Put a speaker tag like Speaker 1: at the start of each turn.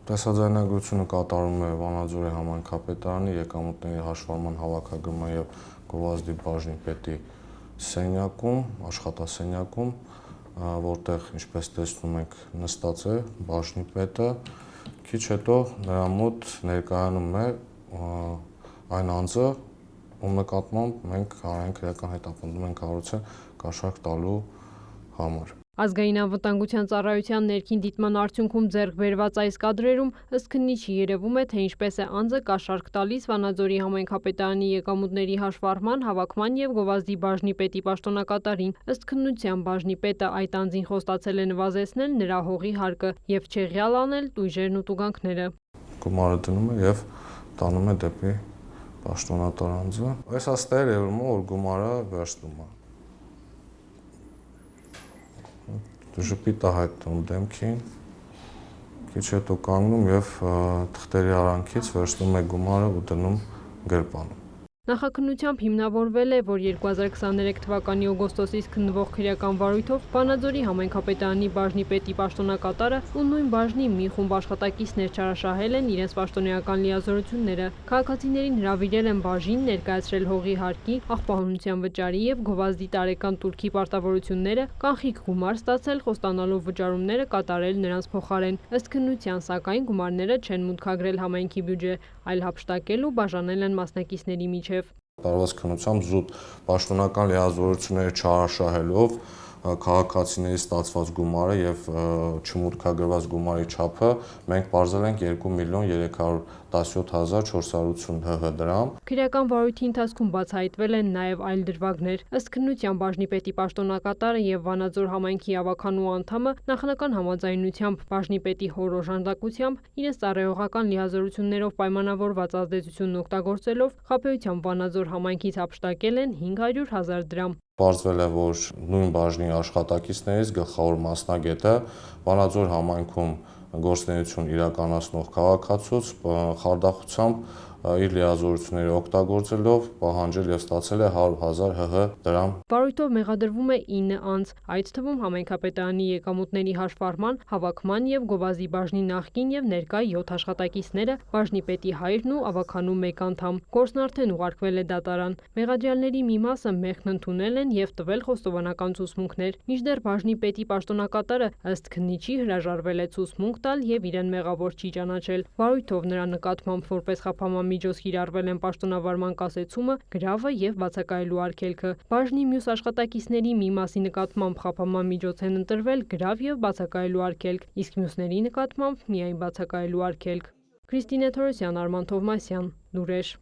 Speaker 1: Տեսաձայնագրությունը կատարում է Վանաձորի համայնքապետարանի եկամուտների հաշվառման հավաքագրման և գովազդի բաժնի պետի սենյակում, աշխատասենյակում, որտեղ, ինչպես տեսնում եք, նստած է բաժնի պետը, քիչ հետո նրա մոտ ներկայանում է այն անձը, ում նկատմամբ մենք քրեական հետապնդում ենք կառուցել կաշառք տալու համար։
Speaker 2: Ազգային անվտանգության ծառայության ներքին դիտման արդյունքում ձեռք բերված այս կադրերում ըստ քննիչի երևում է, թե ինչպես է անձը կաշառք տալիս Վանաձորի համայնքապետարանի եկամուտների հաշվառման, հավաքման և գովազդի բաժնի պետի պաշտոնակատարին։ Ըստ քննության բաժնի պետը այդ անձին խոստացել է նվազեցնել նրա հողի հարկը և չեղյալ անել տույժերն ու տուգանքները։
Speaker 1: Գումարը դնում է և տանում է դեպի պաշտոնատար անձը։ Այս հաստատ երևում է, որ գումարը վերցնում է։ Ժպիտ է հայտնում դեմքին, քիչ հետո կանգնում և թղթերի արանքից վերցնում է գումարը ու դնում գրպանում։
Speaker 2: Նախաքննությամբ հիմնավորվել է, որ 2023 թվականի օգոստոսից քննվող քրեական վարույթով Վանաձորի համայնքապետարանի բաժնի պետի պաշտոնակատարը ու նույն բաժնի մի խումբ աշխատակիցներ չարաշահել են իրենց պաշտոնեական լիազորությունները։ Քաղաքացիներին հրավիրել են բաժին ներկայացրել հողի հարկի, աղբահանության վճարի և գովազդի տարեկան տուրքի պարտավորությունները, կանխիկ գումար ստացել, խոստանալով վճարումները կատարել նրանց փոխարեն։ Ըստ քննության, սակայն, գումարները չեն մուտքագրել համայնքի բյուջե, այլ հափշտակել ու բաժանել են մասնակիցների միջև։
Speaker 1: Տարված քննությամբ զուտ պաշտոնական լիազորությունները չարաշահելով քաղաքացիների ստացված գումարը և չմուտքագրված գումարի չափը մենք պարզել ենք 2.317.480 ՀՀ դրամ։
Speaker 2: Քրեական վարույթի ընթացքում բացահայտվել են նաև այլ դրվագներ։ Ըստ քննության բաժնի պետի պաշտոնակատարը և Վանաձոր համայնքի ավականու անդամը նախնական համաձայնությամբ բաժնի պետի հոր օժանդակությամբ իրենց ծառայողական լիազորություններով պայմանավորված ազդեցությունն օգտագործելով խաբեությամբ Վանաձոր համայնքից հափշտակել են 500.000 դրամ։
Speaker 1: Պարզվել է, որ նույն բաժնի աշխատակիցներից գլխավոր մասնագետը Վանաձոր համայնքում գործունեություն իրականացնող քաղաքացուց խարդախությամբ իր լիազորությունները օգտագործելով պահանջել և ստացել է 100.000 ՀՀ դրամ։
Speaker 2: Վարույթով մեղադրվում է 9 անձ, այդ թվում համայնքապետարանի եկամուտների հաշվառման, հավաքման և գովազդի բաժնի նախկին և ներկա 7 աշխատակիցները, բաժնի պետի հայրն ու ավականու 1 անդամ։ Գործն արդեն ուղարկվել է դատարան։ Մեղադրյալների մի մասը մեղքն ընդունել են և տվել խոստովանական ցուցմունքներ, մինչդեռ բաժնի պետի պաշտոնակատարը ըստ քննիչի հրաժարվել է ցուցմունք տալ և իրեն մեղավոր չի ճանաչել։ Վարույթով նրա նկատմամբ որպես խափանման միջոց կիրառվել են պաշտոնավարման կասեցումը, գրավը և բացակայելու արգելքը։ Բաժնի մյուս աշխատակիցների մի մասի նկատմամբ խափանման միջոց են ընտրվել գրավ և բացակայելու արգելք, իսկ մյուսների նկատմամբ միայն բացակայելու արգելք։ Քրիստինե Թորոսյան, Արման Թովմասյան, Լուրեր։